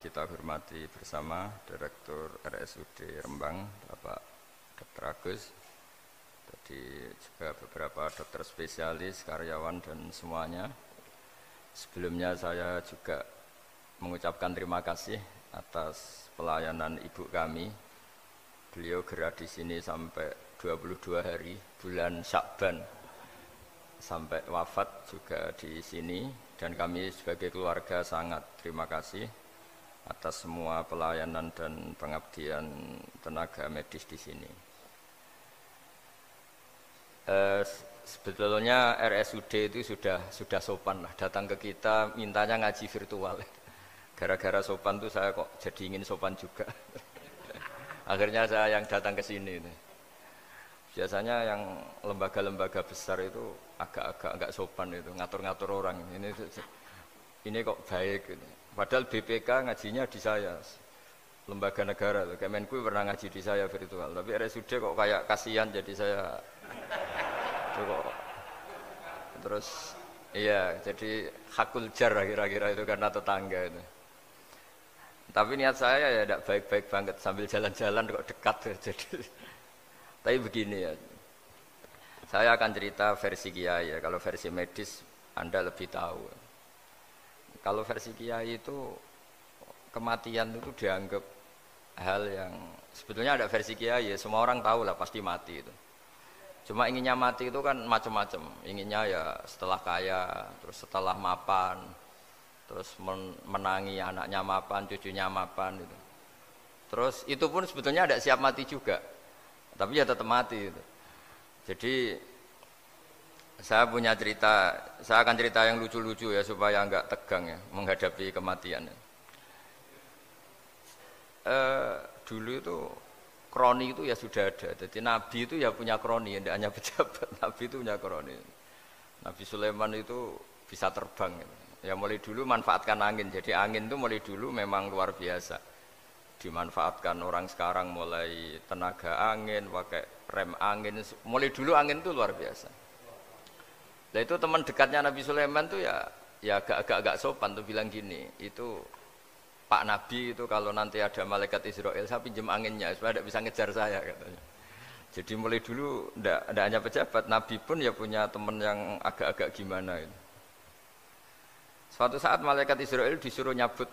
Kita hormati bersama Direktur RSUD Rembang, Bapak Dr. Agus, tadi juga beberapa dokter spesialis, karyawan dan semuanya. Sebelumnya saya juga mengucapkan terima kasih atas pelayanan ibu kami. Beliau gerak di sini sampai 22 hari, bulan Syakban, sampai wafat juga di sini, dan kami sebagai keluarga sangat terima kasih atas semua pelayanan dan pengabdian tenaga medis di sini. Sebetulnya RSUD itu sudah sopan lah, datang ke kita mintanya ngaji virtual. Gara-gara sopan tuh saya kok jadi ingin sopan juga. Akhirnya saya yang datang ke sini. Biasanya yang lembaga-lembaga besar itu agak-agak enggak sopan itu, ngatur-ngatur orang. Ini kok baik gitu. Padahal BPK ngajinya di saya, lembaga negara, Kemenku pernah ngaji di saya virtual. Tapi RSUD kok kayak kasihan, jadi saya kok. Terus iya, jadi hakul jar kira-kira itu karena tetangga itu. Tapi niat saya ya tidak baik-baik banget, sambil jalan-jalan kok dekat. Jadi, tapi begini ya, saya akan cerita versi kiai ya. Kalau versi medis Anda lebih tahu. Kalau versi kiai itu kematian itu dianggap hal yang sebetulnya ada versi kiai ya, semua orang tahu lah pasti mati itu. Cuma inginnya mati itu kan macam-macam. Inginnya ya setelah kaya, terus setelah mapan, terus menangi anaknya mapan, cucunya mapan itu. Terus itu pun sebetulnya ada siap mati juga, tapi ya tetap mati itu. Jadi saya punya cerita, saya akan cerita yang lucu-lucu ya supaya enggak tegang ya menghadapi kematian. Dulu itu kroni itu ya sudah ada. Jadi Nabi itu ya punya kroni, tidak hanya pejabat. Nabi itu punya kroni. Nabi Sulaiman itu bisa terbang. Ya mulai dulu manfaatkan angin. Jadi angin itu mulai dulu memang luar biasa. Dimanfaatkan orang sekarang mulai tenaga angin, pakai rem angin. Mulai dulu angin itu luar biasa. Nah itu teman dekatnya Nabi Sulaiman tuh ya agak sopan tuh bilang gini, itu Pak Nabi itu kalau nanti ada malaikat Israel saya pinjam anginnya supaya tidak bisa ngejar saya katanya. Jadi mulai dulu tidak hanya pejabat, Nabi pun ya punya teman yang agak-agak gimana itu. Suatu saat malaikat Israel disuruh nyabut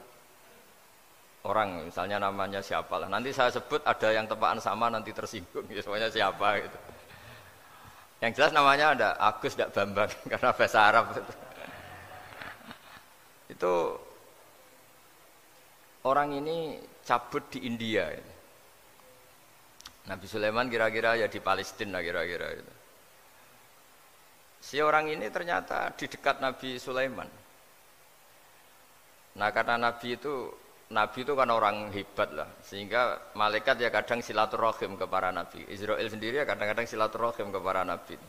orang, misalnya namanya siapalah. Nanti saya sebut ada yang tepaan sama nanti tersinggung, ya semuanya siapa gitu. Yang jelas namanya ada Agus tidak Bambang karena bahasa Arab itu orang ini cabut di India. Nabi Sulaiman kira-kira ya di Palestina kira-kira itu. Si orang ini ternyata di dekat Nabi Sulaiman. Nah karena Nabi itu kan orang hebat lah, sehingga malaikat ya kadang silaturahim ke para nabi. Israel sendiri ya kadang-kadang silaturahim ke para nabi.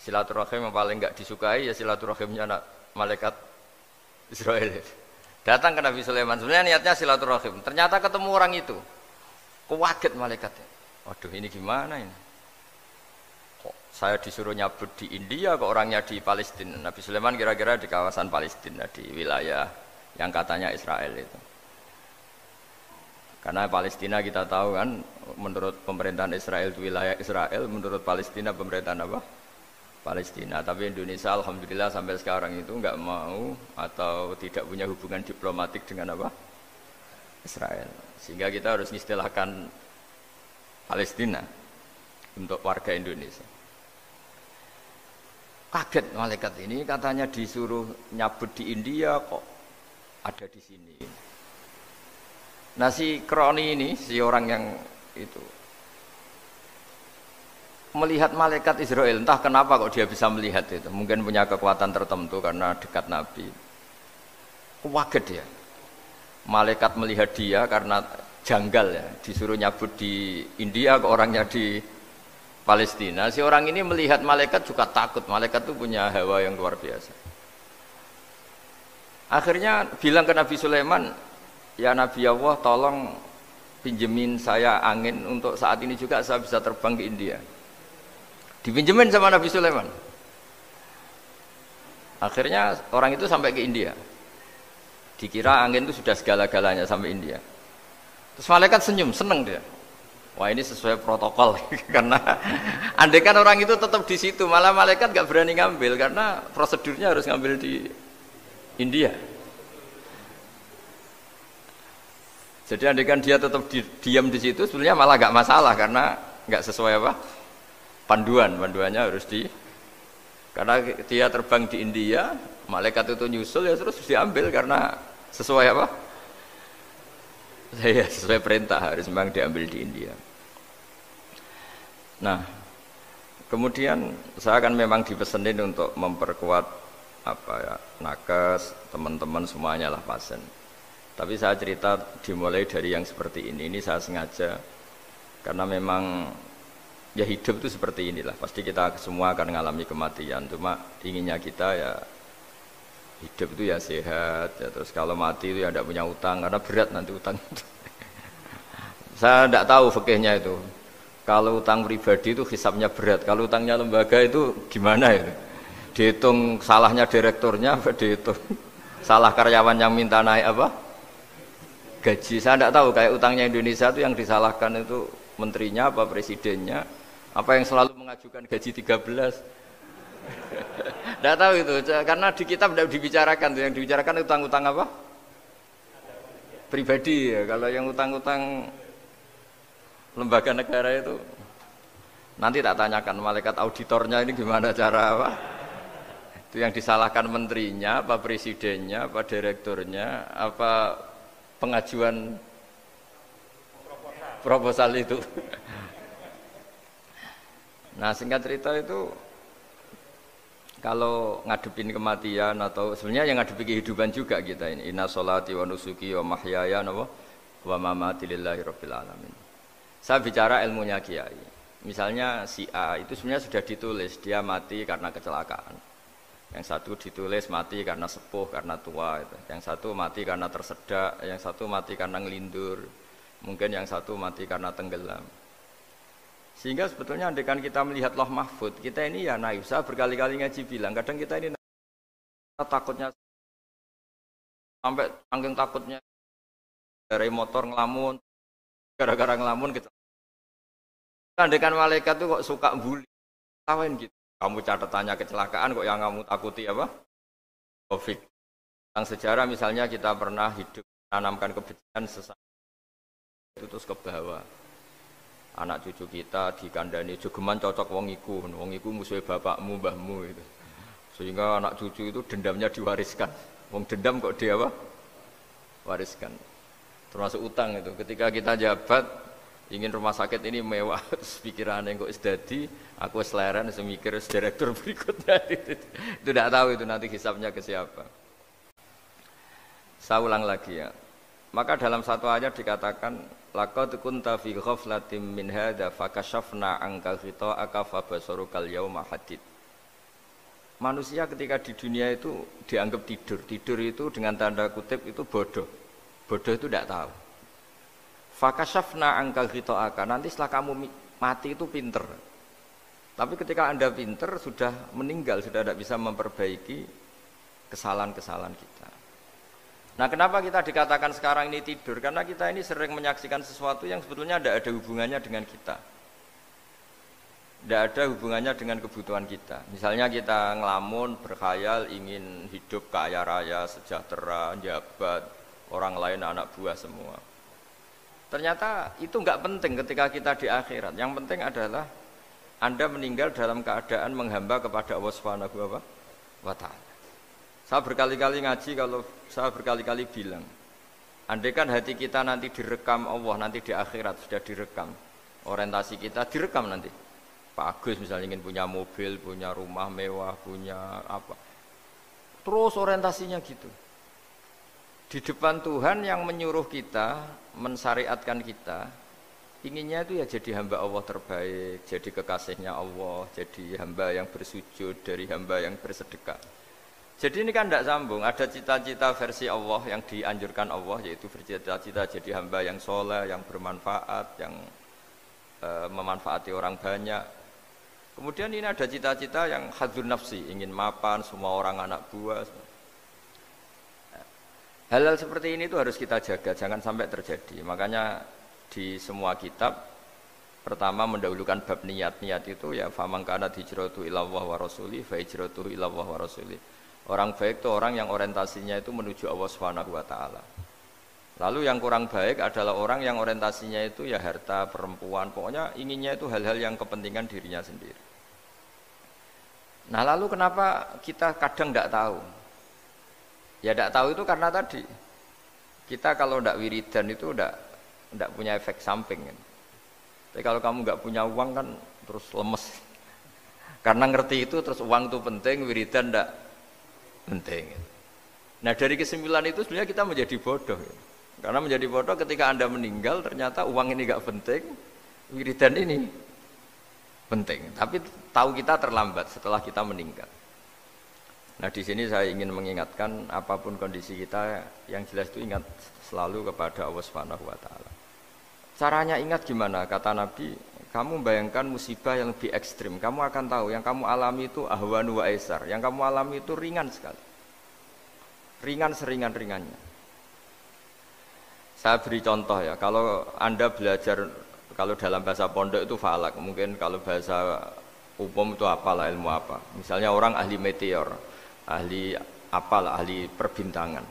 Silaturahim yang paling enggak disukai ya silaturahimnya malaikat Israel. Datang ke Nabi Sulaiman, sebenarnya niatnya silaturahim. Ternyata ketemu orang itu, kaget malaikatnya. Waduh ini gimana ini? Kok saya disuruh nyabut di India, kok orangnya di Palestina? Nabi Sulaiman kira-kira di kawasan Palestina, di wilayah yang katanya Israel itu. Karena Palestina kita tahu kan, menurut pemerintahan Israel itu wilayah Israel, menurut Palestina pemerintahan apa? Palestina. Tapi Indonesia alhamdulillah sampai sekarang itu enggak mau atau tidak punya hubungan diplomatik dengan apa? Israel. Sehingga kita harus mengistilahkan Palestina untuk warga Indonesia. Kaget malaikat ini katanya disuruh nyabut di India kok ada di sini. Nah si kroni ini, si orang yang itu melihat malaikat Israel, entah kenapa kok dia bisa melihat itu, mungkin punya kekuatan tertentu karena dekat Nabi. Kaget dia, malaikat melihat dia karena janggal ya, disuruh nyabut di India kok orangnya di Palestina. Si orang ini melihat malaikat juga takut, malaikat itu punya hawa yang luar biasa. Akhirnya bilang ke Nabi Sulaiman, ya Nabi Allah tolong pinjemin saya angin untuk saat ini juga saya bisa terbang ke India. Dipinjemin sama Nabi Sulaiman. Akhirnya orang itu sampai ke India. Dikira angin itu sudah segala-galanya sampai India. Terus malaikat senyum, seneng dia. Wah ini sesuai protokol karena andai kan orang itu tetap di situ, malah malaikat nggak berani ngambil karena prosedurnya harus ngambil di India. Jadi andai kan dia tetap diam di situ, sebenarnya malah nggak masalah karena nggak sesuai apa panduannya harus karena dia terbang di India, malaikat itu nyusul ya terus diambil karena sesuai apa? Saya sesuai perintah harus memang diambil di India. Nah, kemudian saya kan memang dipesenin untuk memperkuat apa ya nakes teman-teman semuanya lah pasien. Tapi saya cerita dimulai dari yang seperti ini. Ini saya sengaja karena memang ya hidup itu seperti inilah. Pasti kita semua akan mengalami kematian. Cuma inginnya kita ya hidup itu ya sehat ya, terus kalau mati itu ya tidak punya utang karena berat nanti utang itu. Saya tidak tahu fikihnya itu. Kalau utang pribadi itu hisabnya berat, kalau utangnya lembaga itu gimana itu? Dihitung salahnya direkturnya, dihitung salah karyawan yang minta naik apa? Gaji. Saya tidak tahu kayak utangnya Indonesia itu yang disalahkan itu menterinya apa presidennya, apa yang selalu mengajukan gaji 13. Tidak tahu itu, karena di kitab tidak dibicarakan tuh, yang dibicarakan utang-utang apa? Pribadi ya. Kalau yang utang-utang lembaga negara itu nanti tak tanyakan malaikat auditornya ini gimana cara apa? Itu yang disalahkan menterinya, apa presidennya, apa direkturnya, apa pengajuan proposal itu. Nah singkat cerita itu kalau ngadepin kematian atau sebenarnya yang ngadepi kehidupan juga kita ini. Inna sholati wa nusuki wa mahyaya wa mamati lillahi rabbil alamin. Saya bicara ilmunya kiai. Misalnya si A itu sebenarnya sudah ditulis dia mati karena kecelakaan. Yang satu ditulis mati karena sepuh, karena tua. Itu. Yang satu mati karena tersedak, yang satu mati karena ngelindur. Mungkin yang satu mati karena tenggelam. Sehingga sebetulnya andaikan kita melihat Lauh Mahfud, kita ini ya naif. Saya berkali-kali ngaji bilang, kadang kita ini takutnya sampai angking takutnya dari motor ngelamun, gara-gara ngelamun kita. Andaikan malaikat itu kok suka bully, tawain gitu. Kamu catatannya kecelakaan kok yang kamu takuti apa? Covid. Tentang sejarah misalnya kita pernah hidup menanamkan kebencian sesama itu terus ke bawah. Anak cucu kita dikandani jogeman cocok wong iku musuhnya bapakmu, mbahmu itu. Sehingga anak cucu itu dendamnya diwariskan. Wong dendam kok dia apa? Wariskan. Termasuk utang itu. Ketika kita jabat ingin rumah sakit ini mewah, terus pikirannya kok sedadi, aku seleren semikir direktur berikutnya. Itu tidak tahu itu nanti hisabnya ke siapa. Saya ulang lagi ya. Maka dalam satu ayat dikatakan laqad kunta fi ghaflatin min hadza fakashafna anka ghita'aka fabasarukal yauma hadid. Manusia ketika di dunia itu dianggap tidur. Tidur itu dengan tanda kutip itu bodoh. Bodoh itu tidak tahu. Fakashafna anka ghita'aka. Nanti setelah kamu mati itu pinter. Tapi ketika Anda pinter sudah meninggal, sudah tidak bisa memperbaiki kesalahan-kesalahan kita. Nah kenapa kita dikatakan sekarang ini tidur? Karena kita ini sering menyaksikan sesuatu yang sebetulnya tidak ada hubungannya dengan kita. Tidak ada hubungannya dengan kebutuhan kita. Misalnya kita ngelamun, berkhayal, ingin hidup kaya raya, sejahtera, jabat, orang lain anak buah semua. Ternyata itu nggak penting ketika kita di akhirat. Yang penting adalah Anda meninggal dalam keadaan menghamba kepada Allah Subhanahu wa Ta'ala. Saya berkali-kali ngaji, kalau saya berkali-kali bilang, andaikan hati kita nanti direkam Allah, nanti di akhirat sudah direkam, orientasi kita direkam nanti. Pak Agus misalnya ingin punya mobil, punya rumah mewah, punya apa, terus orientasinya gitu. Di depan Tuhan yang menyuruh kita, mensyariatkan kita, inginnya itu ya jadi hamba Allah terbaik, jadi kekasihnya Allah, jadi hamba yang bersujud, dari hamba yang bersedekah. Jadi ini kan tidak sambung, ada cita-cita versi Allah yang dianjurkan Allah, yaitu bercita-cita jadi hamba yang soleh, yang bermanfaat, yang memanfaati orang banyak. Kemudian ini ada cita-cita yang hadzun nafsi, ingin mapan, semua orang anak buah. Hal-hal seperti ini itu harus kita jaga, jangan sampai terjadi. Makanya di semua kitab pertama mendahulukan bab niat. Niat itu ya faman kana hijratu ilallah wa rasuli fa hijratuhu ilallah wa rasuli. Orang baik itu orang yang orientasinya itu menuju Allah Subhanahu wa taala. Lalu yang kurang baik adalah orang yang orientasinya itu ya harta, perempuan, pokoknya inginnya itu hal-hal yang kepentingan dirinya sendiri. Nah, lalu kenapa kita kadang tidak tahu? Ya tidak tahu itu karena tadi kita kalau tidak wiridan itu tidak punya efek samping kan. Tapi kalau kamu nggak punya uang kan terus lemes. Karena ngerti itu terus uang itu penting, wiridan tidak penting. Nah dari kesimpulan itu sebenarnya kita menjadi bodoh. Karena menjadi bodoh ketika Anda meninggal ternyata uang ini nggak penting, wiridan ini penting. Tapi tahu kita terlambat setelah kita meninggal. Nah di sini saya ingin mengingatkan apapun kondisi kita yang jelas itu ingat selalu kepada Allah Subhanahu wa taala. Caranya ingat gimana? Kata Nabi, kamu bayangkan musibah yang lebih ekstrim, kamu akan tahu yang kamu alami itu ahwanu wa aisar, yang kamu alami itu ringan sekali. Ringan seringan-ringannya. Saya beri contoh ya, kalau Anda belajar kalau dalam bahasa pondok itu falak, mungkin kalau bahasa umum itu apalah ilmu apa. Misalnya orang ahli meteor, ahli apalah, ahli perbintangan.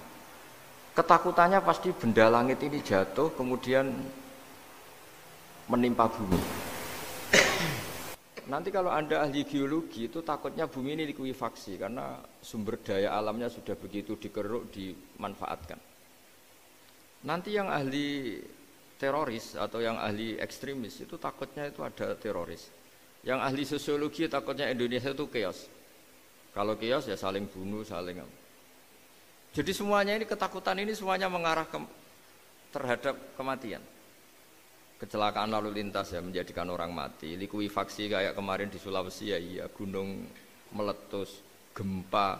Ketakutannya pasti benda langit ini jatuh kemudian menimpa bumi. Nanti kalau Anda ahli geologi itu takutnya bumi ini likuifaksi karena sumber daya alamnya sudah begitu dikeruk, dimanfaatkan. Nanti yang ahli teroris atau yang ahli ekstremis itu takutnya itu ada teroris. Yang ahli sosiologi takutnya Indonesia itu chaos. Kalau chaos ya saling bunuh, saling apa. Jadi semuanya ini ketakutan ini semuanya mengarah terhadap kematian. Kecelakaan lalu lintas ya menjadikan orang mati. Likuifaksi kayak kemarin di Sulawesi ya iya, gunung meletus, gempa,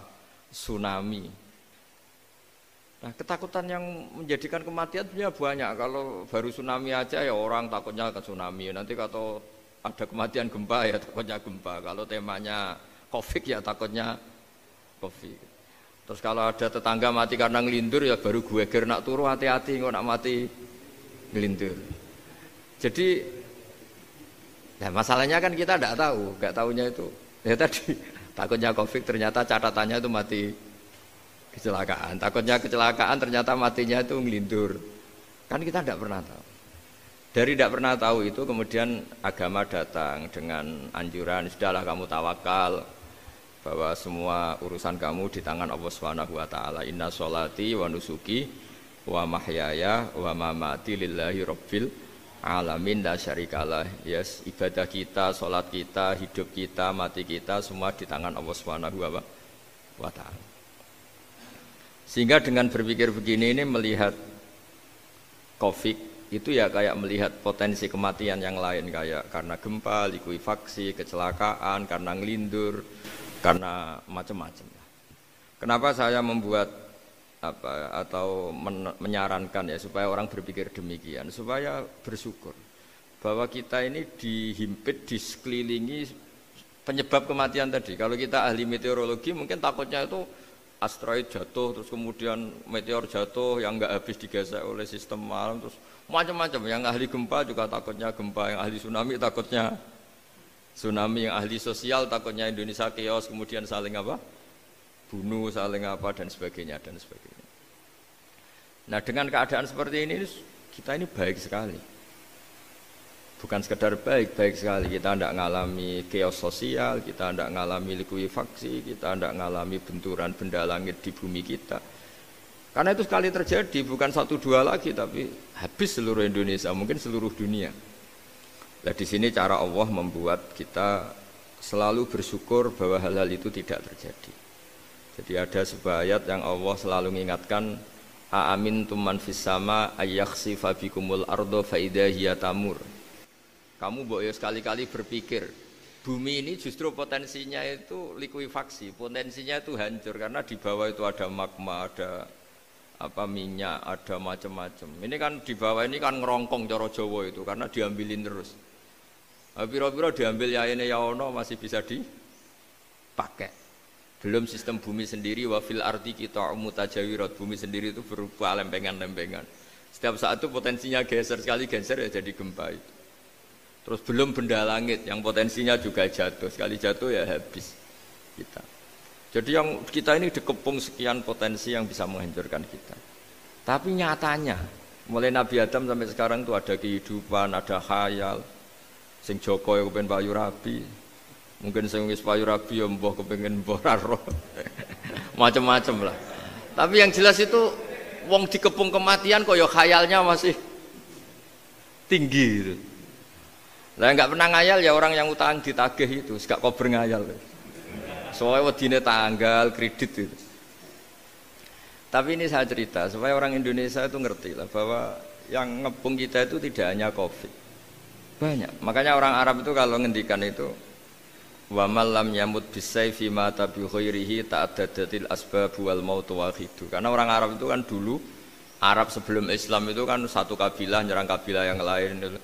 tsunami. Nah ketakutan yang menjadikan kematian sebenarnya banyak. Kalau baru tsunami aja ya orang takutnya ke tsunami. Nanti kalau ada kematian gempa ya takutnya gempa. Kalau temanya Covid ya takutnya Covid. Terus kalau ada tetangga mati karena ngelindur ya baru gue ger nak turu hati-hati kok nak mati ngelindur. Jadi ya masalahnya kan kita tidak tahu, nggak tahunya itu ya tadi takutnya Covid ternyata catatannya itu mati kecelakaan. Takutnya kecelakaan ternyata matinya itu ngelindur. Kan kita tidak pernah tahu. Dari tidak pernah tahu itu kemudian agama datang dengan anjuran sudahlah kamu tawakal bahwa semua urusan kamu di tangan Allah Subhanahu wa taala. Inna sholati wa nusuki wa mahyaya wa mamati lillahi rabbil alamin la syarikalah. Yes, ibadah kita, salat kita, hidup kita, mati kita semua di tangan Allah Subhanahu wa taala. Sehingga dengan berpikir begini ini melihat Covid itu ya kayak melihat potensi kematian yang lain kayak karena gempa, likuifaksi, kecelakaan, karena ngelindur, karena macam-macam. Kenapa saya membuat menyarankan ya supaya orang berpikir demikian, supaya bersyukur bahwa kita ini dihimpit, disekelilingi penyebab kematian tadi. Kalau kita ahli meteorologi mungkin takutnya itu asteroid jatuh, terus kemudian meteor jatuh yang nggak habis digesek oleh sistem alam, terus macam-macam. Yang ahli gempa juga takutnya gempa, yang ahli tsunami takutnya tsunami, yang ahli sosial takutnya Indonesia chaos, kemudian saling apa? Bunuh, saling apa dan sebagainya dan sebagainya. Nah dengan keadaan seperti ini kita ini baik sekali. Bukan sekedar baik, baik sekali. Kita tidak mengalami chaos sosial, kita tidak mengalami likuifaksi, kita tidak mengalami benturan benda langit di bumi kita. Karena itu sekali terjadi, bukan 1-2 lagi, tapi habis seluruh Indonesia, mungkin seluruh dunia. Nah di sini cara Allah membuat kita selalu bersyukur bahwa hal-hal itu tidak terjadi. Jadi ada sebuah ayat yang Allah selalu mengingatkan, a'amintum man fis sama ayyakhsifa bikumul ardo fa idza hiya tamur. Kamu boleh sekali-kali berpikir, bumi ini justru potensinya itu likuifaksi, potensinya itu hancur karena di bawah itu ada magma, ada minyak, ada macam-macam. Ini kan di bawah ini kan ngerongkong cara Jawa itu karena diambilin terus. Piro-piro diambil ya ini ya ono masih bisa dipakai. Belum sistem bumi sendiri, wa fil ardi qita'um mutajawirat, bumi sendiri itu berupa lempengan-lempengan. Setiap saat itu potensinya geser, sekali geser ya jadi gempa itu. Terus belum benda langit yang potensinya juga jatuh, sekali jatuh ya habis kita. Jadi yang kita ini dikepung sekian potensi yang bisa menghancurkan kita. Tapi nyatanya, mulai Nabi Adam sampai sekarang itu ada kehidupan, ada khayal. Sing Joko ya kepengen payu rabi, mungkin sing wis payu rabi ya mbah kepengen mbah raro. Macam-macam lah. Tapi yang jelas itu wong dikepung kematian kok ya khayalnya masih tinggi gitu. Lah enggak pernah ngayal ya orang yang utang ditagih itu, gak kober ngayal. Soalnya wedine tanggal kredit itu. Tapi ini saya cerita supaya orang Indonesia itu ngerti lah bahwa yang ngepung kita itu tidak hanya Covid. Banyak. Makanya orang Arab itu kalau ngendikan itu wa man lam yamut bisayfi mata bi khairihi ta'addadatil asbab wal maut wahidu. Karena orang Arab itu kan dulu Arab sebelum Islam itu kan satu kabilah nyerang kabilah yang lain.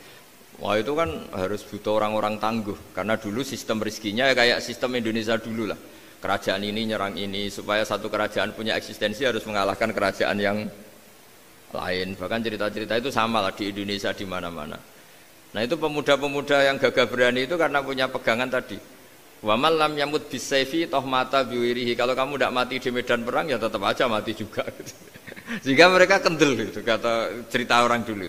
Wah itu kan harus butuh orang-orang tangguh karena dulu sistem rezekinya ya kayak sistem Indonesia dulu lah. Kerajaan ini nyerang ini supaya satu kerajaan punya eksistensi harus mengalahkan kerajaan yang lain. Bahkan cerita-cerita itu sama lah di Indonesia di mana-mana. Nah itu pemuda-pemuda yang gagah berani itu karena punya pegangan tadi. Wa man lam yamut bisayfi toh mata biwirihi. Kalau kamu tidak mati di medan perang ya tetap aja mati juga. Sehingga mereka kendel gitu kata cerita orang dulu.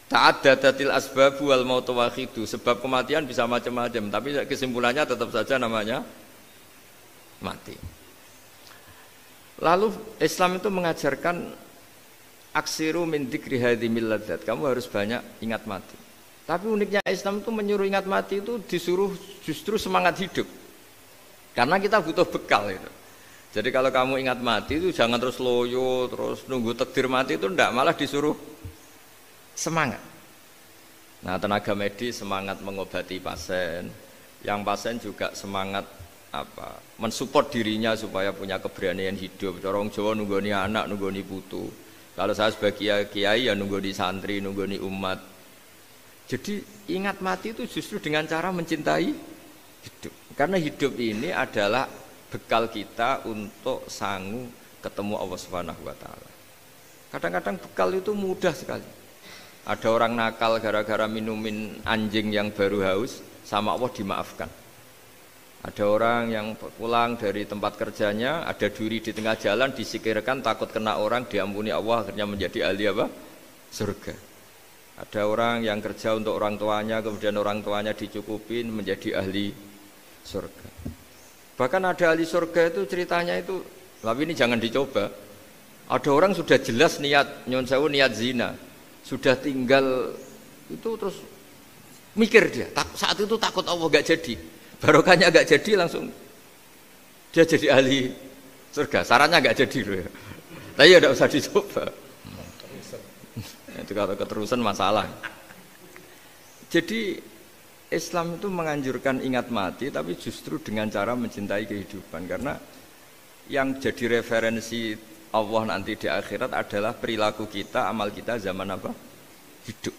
Ta'addadatil asbab wal maut wahidu. Sebab kematian bisa macam-macam, tapi kesimpulannya tetap saja namanya mati. Lalu Islam itu mengajarkan aksiru min dzikri hadhimil ladzat. Kamu harus banyak ingat mati. Tapi uniknya Islam itu menyuruh ingat mati itu disuruh justru semangat hidup. Karena kita butuh bekal itu. Jadi kalau kamu ingat mati itu jangan terus loyo, terus nunggu takdir mati itu enggak, malah disuruh semangat. Nah, tenaga medis semangat mengobati pasien. Yang pasien juga semangat mensupport dirinya supaya punya keberanian hidup. Orang Jawa nunggoni anak, nunggoni putu. Kalau saya sebagai kiai ya nunggoni santri, nunggoni umat. Jadi ingat mati itu justru dengan cara mencintai hidup. Karena hidup ini adalah bekal kita untuk sanggup ketemu Allah Subhanahu wa taala. Kadang-kadang bekal itu mudah sekali. Ada orang nakal gara-gara minumin anjing yang baru haus, sama Allah dimaafkan. Ada orang yang pulang dari tempat kerjanya, ada duri di tengah jalan, disikirkan takut kena orang, diampuni Allah, akhirnya menjadi ahli apa? Surga. Ada orang yang kerja untuk orang tuanya, kemudian orang tuanya dicukupin menjadi ahli surga. Bahkan ada ahli surga itu ceritanya itu, tapi ini jangan dicoba. Ada orang sudah jelas niat nyon sewu niat zina, sudah tinggal itu terus mikir dia. Saat itu takut Allah gak jadi, barokahnya gak jadi langsung dia jadi ahli surga. Sarannya gak jadi loh ya. Tapi ya tidak usah dicoba. Itu kalau keterusan masalah. Jadi Islam itu menganjurkan ingat mati tapi justru dengan cara mencintai kehidupan. Karena yang jadi referensi Allah nanti di akhirat adalah perilaku kita, amal kita zaman apa? Hidup.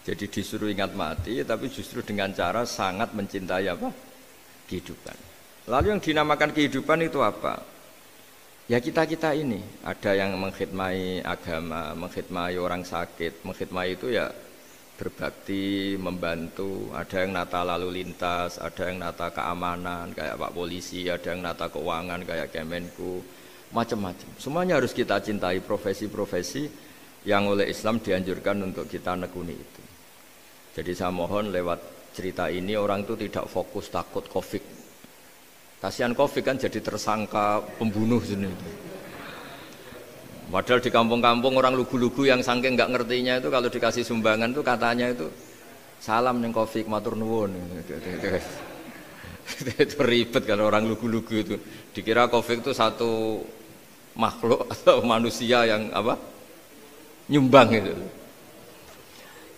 Jadi disuruh ingat mati tapi justru dengan cara sangat mencintai apa? Kehidupan. Lalu yang dinamakan kehidupan itu apa? Ya kita-kita ini, ada yang mengkhidmati agama, mengkhidmati orang sakit, mengkhidmati itu ya berbakti, membantu, ada yang nata lalu lintas, ada yang nata keamanan kayak Pak Polisi, ada yang nata keuangan kayak Kemenku, macam-macam. Semuanya harus kita cintai, profesi-profesi yang oleh Islam dianjurkan untuk kita nekuni itu. Jadi saya mohon lewat cerita ini orang itu tidak fokus takut Covid. Kasihan Covid kan jadi tersangka pembunuh sini. Padahal di kampung-kampung orang lugu-lugu yang saking nggak ngertinya itu kalau dikasih sumbangan itu katanya itu salam neng Covid matur nuwun. Itu ribet kalau orang lugu-lugu itu. Dikira Covid itu satu makhluk atau manusia yang apa? Nyumbang itu.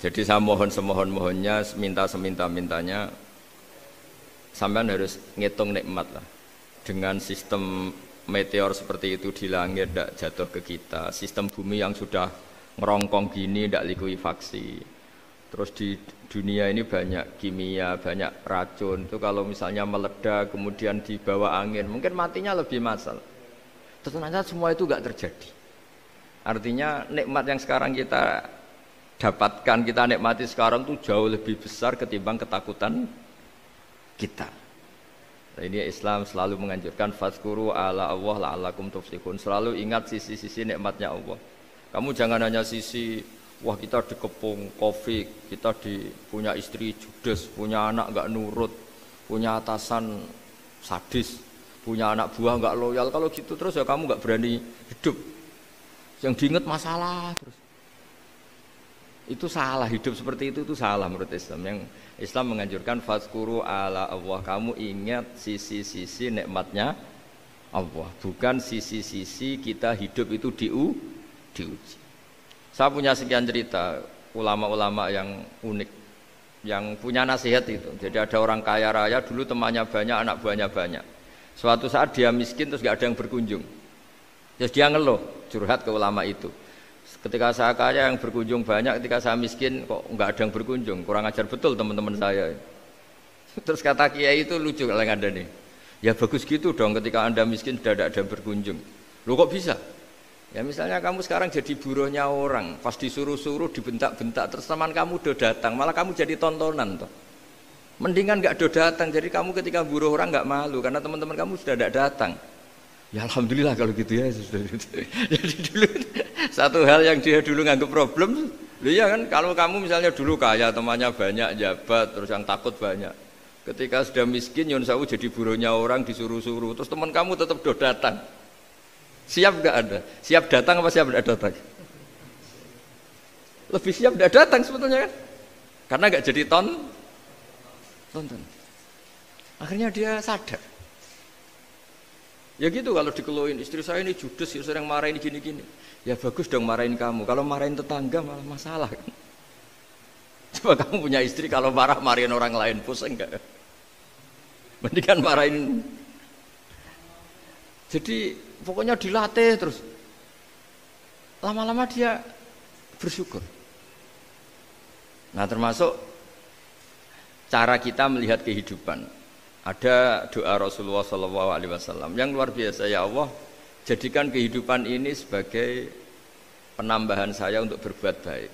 Jadi saya mohon semohon-mohonnya, minta seminta-mintanya sampean harus ngitung nikmat lah. Dengan sistem meteor seperti itu di langit tidak jatuh ke kita, sistem bumi yang sudah ngerongkong gini tidak likuifaksi, Terus di dunia ini banyak kimia, banyak racun. Itu kalau misalnya meledak kemudian dibawa angin, mungkin matinya lebih massal. Ternyata semua itu enggak terjadi. Artinya nikmat yang sekarang kita dapatkan, kita nikmati sekarang itu jauh lebih besar ketimbang ketakutan kita. Nah, ini Islam selalu menganjurkan fazkuru ala Allah la'allakum tuflihun. Selalu ingat sisi-sisi nikmatnya Allah. Kamu jangan hanya sisi wah kita dikepung Covid, kita punya istri judes, punya anak enggak nurut, punya atasan sadis, punya anak buah enggak loyal. Kalau gitu terus ya kamu enggak berani hidup. Yang diingat masalah terus. Itu salah, hidup seperti itu salah menurut Islam. Yang Islam menganjurkan fazkuru ala Allah, kamu ingat sisi-sisi nikmatnya Allah, bukan sisi-sisi kita hidup itu diuji. Saya punya sekian cerita ulama-ulama yang unik, yang punya nasihat itu. Jadi ada orang kaya raya dulu temannya banyak, anak buahnya banyak. Suatu saat dia miskin terus gak ada yang berkunjung. Terus dia ngeluh, curhat ke ulama itu. Ketika saya kaya yang berkunjung banyak, ketika saya miskin kok nggak ada yang berkunjung, kurang ajar betul teman-teman saya. Terus kata kiai itu lucu kalau ada nih, ya bagus gitu dong ketika anda miskin sudah ada yang berkunjung. Loh kok bisa? Ya misalnya kamu sekarang jadi buruhnya orang, pas disuruh-suruh dibentak-bentak, terus teman kamu udah datang, malah kamu jadi tontonan toh. Mendingan nggak udah datang, jadi kamu ketika buruh orang nggak malu karena teman-teman kamu sudah tidak datang. Ya alhamdulillah kalau gitu ya. Jadi dulu satu hal yang dia dulu nganggap problem, iya kan kalau kamu misalnya dulu kaya, temannya banyak, jabat, terus yang takut banyak. Ketika sudah miskin, Yun Sawu jadi buruhnya orang disuruh-suruh, terus teman kamu tetap udah datang. Siap nggak ada? Siap datang apa siap tidak datang? Lebih siap tidak datang sebetulnya kan? Karena nggak jadi tonton. Akhirnya dia sadar. Ya gitu kalau dikeluhin istri saya ini judes, sering marahin gini-gini. Ya bagus dong marahin kamu. Kalau marahin tetangga malah masalah kan. Coba kamu punya istri kalau marahin orang lain pusing enggak? Mendingan marahin. Jadi pokoknya dilatih terus. Lama-lama dia bersyukur. Nah termasuk cara kita melihat kehidupan. Ada doa Rasulullah SAW yang luar biasa, ya Allah jadikan kehidupan ini sebagai penambahan saya untuk berbuat baik.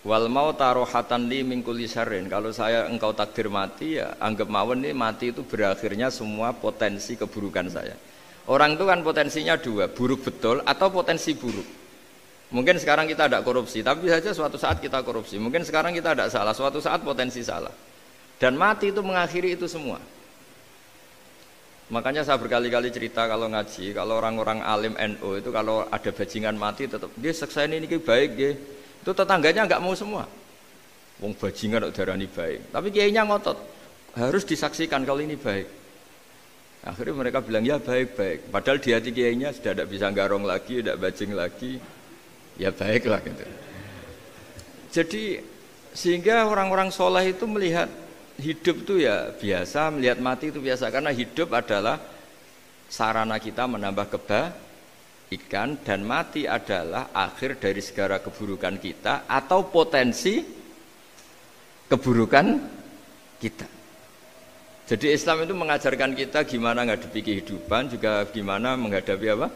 Wal mauta rohatan li min kulli syarrin, kalau saya engkau takdir mati ya anggap mawon ini mati itu berakhirnya semua potensi keburukan saya. Orang itu kan potensinya dua, buruk betul atau potensi buruk. Mungkin sekarang kita ada korupsi, tapi saja suatu saat kita korupsi. Mungkin sekarang kita ada salah, suatu saat potensi salah. Dan mati itu mengakhiri itu semua. Makanya saya berkali-kali cerita kalau ngaji, kalau orang-orang alim NU itu kalau ada bajingan mati tetap dia seksa ini baik dia. Itu tetangganya enggak mau semua. Wong bajingan kok darani baik. Tapi kiainya ngotot, harus disaksikan kalau ini baik. Akhirnya mereka bilang ya baik-baik. Padahal di hati kiainya sudah tidak bisa garong lagi, tidak bajing lagi. Ya baiklah gitu. Jadi sehingga orang-orang soleh itu melihat hidup itu ya biasa, melihat mati itu biasa, karena hidup adalah sarana kita menambah kebaikan dan mati adalah akhir dari segala keburukan kita atau potensi keburukan kita. Jadi Islam itu mengajarkan kita gimana menghadapi kehidupan, juga gimana menghadapi apa?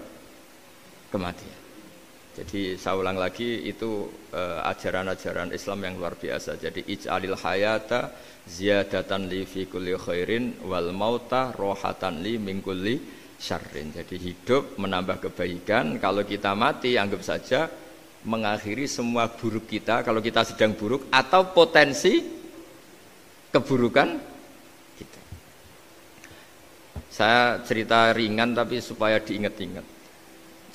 Kematian. Jadi saya ulang lagi itu ajaran-ajaran Islam yang luar biasa. Jadi ij'alil hayata ziyadatan li fi kulli khairin wal mauta rohatan li min kulli syarrin. Jadi hidup menambah kebaikan, kalau kita mati anggap saja mengakhiri semua buruk kita kalau kita sedang buruk atau potensi keburukan kita. Saya cerita ringan tapi supaya diingat-ingat.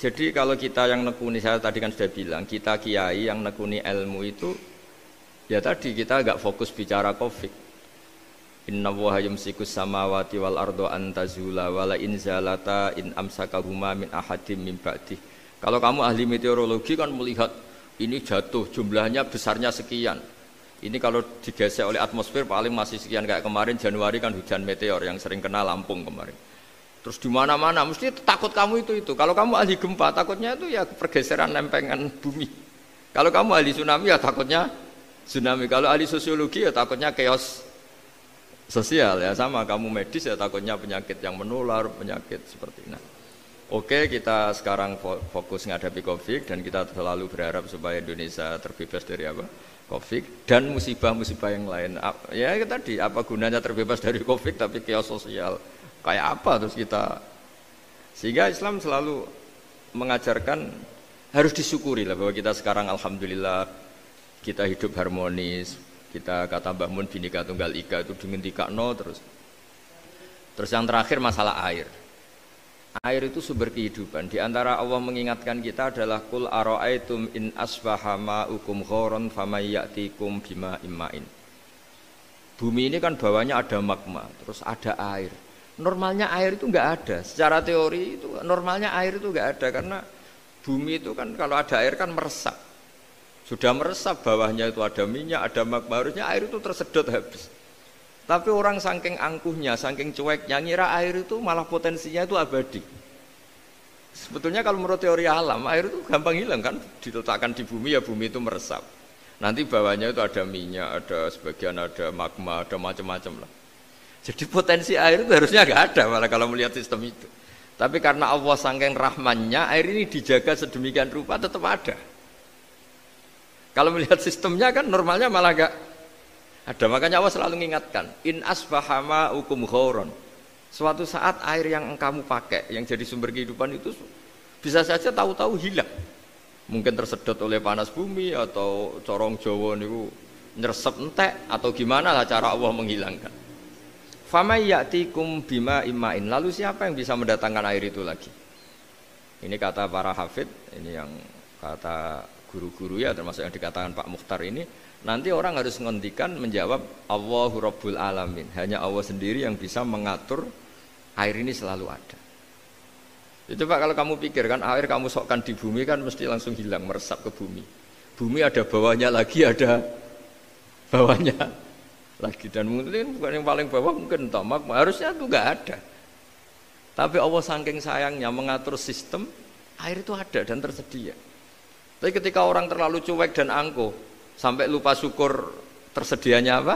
Jadi kalau kita yang nekuni, saya tadi kan sudah bilang, kita kiai yang nekuni ilmu itu, ya tadi kita agak fokus bicara Covid. Inna Allaha yumsikus samawati wal ardo antazula wala in zalata in amsakahuma min ahadim min ba'dih. Kalau kamu ahli meteorologi kan melihat ini jatuh jumlahnya besarnya sekian. Ini kalau digesek oleh atmosfer paling masih sekian, kayak kemarin Januari kan hujan meteor yang sering kena Lampung kemarin. Terus di mana-mana mesti takut kamu itu. Kalau kamu ahli gempa takutnya itu ya pergeseran lempengan bumi. Kalau kamu ahli tsunami ya takutnya Tsunami. Kalau ahli sosiologi ya takutnya chaos sosial ya, sama kamu medis ya takutnya penyakit yang menular, penyakit seperti ini. Oke, kita sekarang fokus menghadapi Covid dan kita selalu berharap supaya Indonesia terbebas dari apa? Covid dan musibah-musibah yang lain. Ya tadi, apa gunanya terbebas dari Covid tapi chaos sosial? Kayak apa terus kita? Sehingga Islam selalu mengajarkan harus disyukuri lah bahwa kita sekarang alhamdulillah kita hidup harmonis. Kita kata Mbah Mun Bhinneka Tunggal Ika itu dingendikakno terus. Terus yang terakhir masalah air. Air itu sumber kehidupan. Di antara Allah mengingatkan kita adalah kul ara'aitum in asbaha ma'ukum ghoron famay ya'tikum bima imma'in. Bumi ini kan bawahnya ada magma, terus ada air. Normalnya air itu enggak ada. Secara teori itu normalnya air itu enggak ada karena bumi itu kan kalau ada air kan meresap. Sudah meresap bawahnya itu ada minyak, ada magma, harusnya air itu tersedot habis. Tapi orang saking angkuhnya, saking cueknya ngira air itu malah potensinya itu abadi. Sebetulnya kalau menurut teori alam, air itu gampang hilang kan, diletakkan di bumi ya bumi itu meresap. Nanti bawahnya itu ada minyak, ada sebagian ada magma, ada macam-macam lah. Jadi potensi air itu harusnya nggak ada malah kalau melihat sistem itu. Tapi karena Allah saking rahmannya, air ini dijaga sedemikian rupa tetap ada. Kalau melihat sistemnya kan normalnya malah nggak ada. Makanya Allah selalu mengingatkan in asbaha ma'ukum ghoron. Suatu saat air yang kamu pakai yang jadi sumber kehidupan itu bisa saja tahu-tahu hilang. Mungkin tersedot oleh panas bumi atau corong Jawa niku nyresep entek atau gimana lah cara Allah menghilangkan. Famay ya'tikum bima imma'in. Lalu siapa yang bisa mendatangkan air itu lagi? Ini kata para hafid, ini yang kata guru-guru ya termasuk yang dikatakan Pak Mukhtar ini. Nanti orang harus menghentikan menjawab Allahu Rabbul Alamin. Hanya Allah sendiri yang bisa mengatur air ini selalu ada. Itu Pak kalau kamu pikir kan air kamu sokkan di bumi kan mesti langsung hilang meresap ke bumi. Bumi ada bawahnya lagi, ada bawahnya lagi dan mungkin bukan yang paling bawah mungkin tomak harusnya itu nggak ada. Tapi Allah saking sayangnya mengatur sistem air itu ada dan tersedia. Tapi ketika orang terlalu cuek dan angkuh sampai lupa syukur tersedianya apa?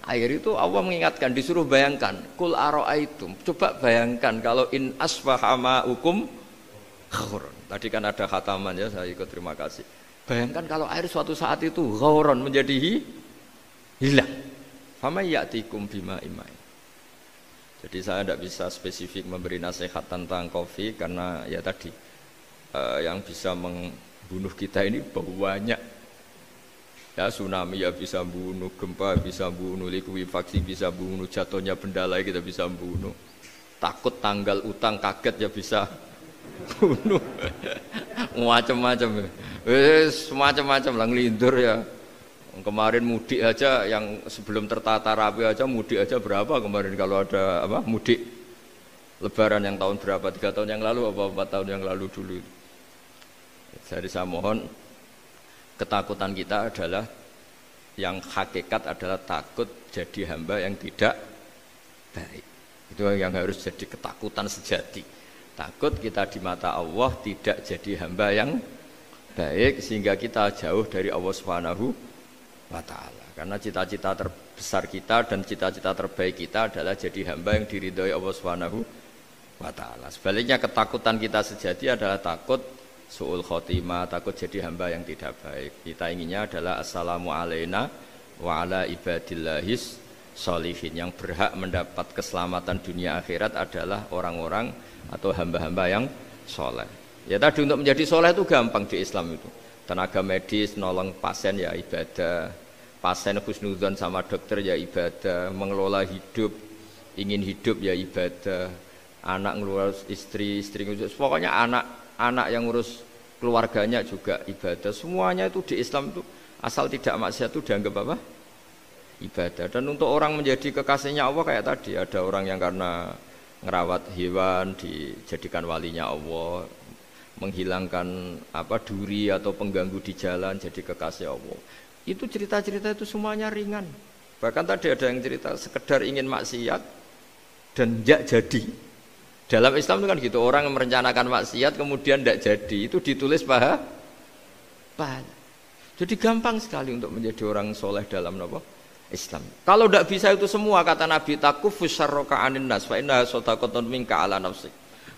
Air itu Allah mengingatkan, disuruh bayangkan, kul ara'aitum. Coba bayangkan kalau in asbaha ma'ukum ghoron. Tadi kan ada khataman ya, saya ikut terima kasih. Bayangkan kalau air suatu saat itu ghoron menjadi hilang. Fama ya'tikum bima imma'in. Jadi saya tidak bisa spesifik memberi nasihat tentang kopi karena ya tadi yang bisa membunuh kita ini banyak. Ya tsunami ya bisa bunuh, gempa bisa bunuh, likuifaksi bisa bunuh, jatuhnya benda lain kita bisa bunuh. Takut tanggal utang kaget ya bisa bunuh. Macam-macam. Semacam-macam lah ngelindur ya. Kemarin mudik aja yang sebelum tertata rapi aja mudik aja berapa kemarin kalau ada apa mudik Lebaran yang tahun berapa 3 tahun yang lalu apa 4 tahun yang lalu dulu. Jadi saya mohon ketakutan kita adalah yang hakikat adalah takut jadi hamba yang tidak baik. Itu yang harus jadi ketakutan sejati. Takut kita di mata Allah tidak jadi hamba yang baik sehingga kita jauh dari Allah Subhanahu wa ta'ala. Karena cita-cita terbesar kita dan cita-cita terbaik kita adalah jadi hamba yang diridhoi Allah Subhanahu wa ta'ala. Sebaliknya ketakutan kita sejati adalah takut su'ul khotimah, takut jadi hamba yang tidak baik. Kita inginnya adalah assalamu alaina wa ala ibadillahis sholihin. Yang berhak mendapat keselamatan dunia akhirat adalah orang-orang atau hamba-hamba yang soleh. Ya tadi untuk menjadi soleh itu gampang di Islam itu. Tenaga medis nolong pasien ya ibadah, pasien husnudzon sama dokter ya ibadah, mengelola hidup, ingin hidup ya ibadah, anak ngurus istri ngurus, pokoknya anak yang ngurus keluarganya juga ibadah. Semuanya itu di Islam itu asal tidak maksiat itu dianggap apa? Ibadah. Dan untuk orang menjadi kekasihnya Allah kayak tadi, ada orang yang karena ngerawat hewan dijadikan walinya Allah, menghilangkan apa duri atau pengganggu di jalan jadi kekasih Allah. Itu cerita-cerita itu semuanya ringan. Bahkan tadi ada yang cerita sekedar ingin maksiat dan tidak jadi. Dalam Islam itu kan gitu, orang yang merencanakan maksiat kemudian tidak jadi itu ditulis pahala. Jadi gampang sekali untuk menjadi orang soleh dalam apa? Islam. Kalau tidak bisa itu semua, kata Nabi, takufus syarroka anin nas fa innaha shadaqatun minka ala nafsik.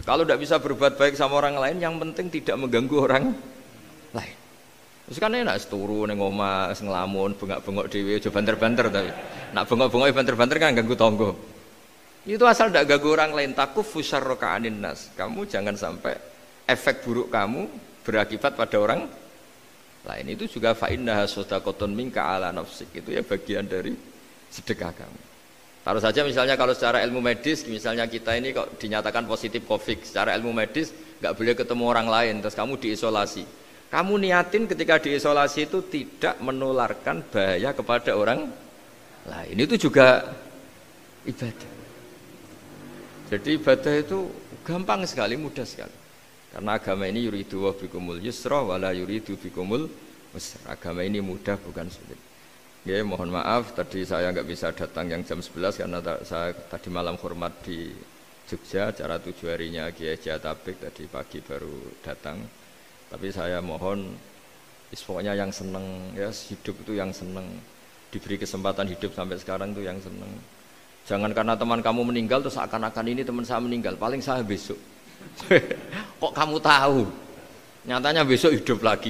Kalau tidak bisa berbuat baik sama orang lain, yang penting tidak mengganggu orang lain. Terus kan enak turu ning omah ngelamun, bengak-bengok dhewe aja banter-banter tapi. Nak bengok-bengok banter-banter kan ganggu tangga. Itu asal tidak ganggu orang lain, takufus syarroka anin nas. Kamu jangan sampai efek buruk kamu berakibat pada orang lain. Itu juga fa innaha shadaqatun minka ala nafsik. Itu ya bagian dari sedekah kamu. Taruh saja misalnya kalau secara ilmu medis, misalnya kita ini kok dinyatakan positif COVID, secara ilmu medis nggak boleh ketemu orang lain, terus kamu diisolasi. Kamu niatin ketika diisolasi itu tidak menularkan bahaya kepada orang lain. Itu juga ibadah. Jadi ibadah itu gampang sekali, mudah sekali. Karena agama ini yuridu wa bikumul yusra wala yuridu bikumul usra. Agama ini mudah bukan sulit. Ya, mohon maaf tadi saya nggak bisa datang yang jam 11 karena saya tadi malam hormat di Jogja, acara 7 harinya Kiai Jatabek, tadi pagi baru datang. Tapi saya mohon pokoknya yang seneng ya, hidup itu yang seneng, diberi kesempatan hidup sampai sekarang itu yang seneng. Jangan karena teman kamu meninggal terus seakan-akan ini teman saya meninggal, paling saya besok. Kok kamu tahu? Nyatanya besok hidup lagi.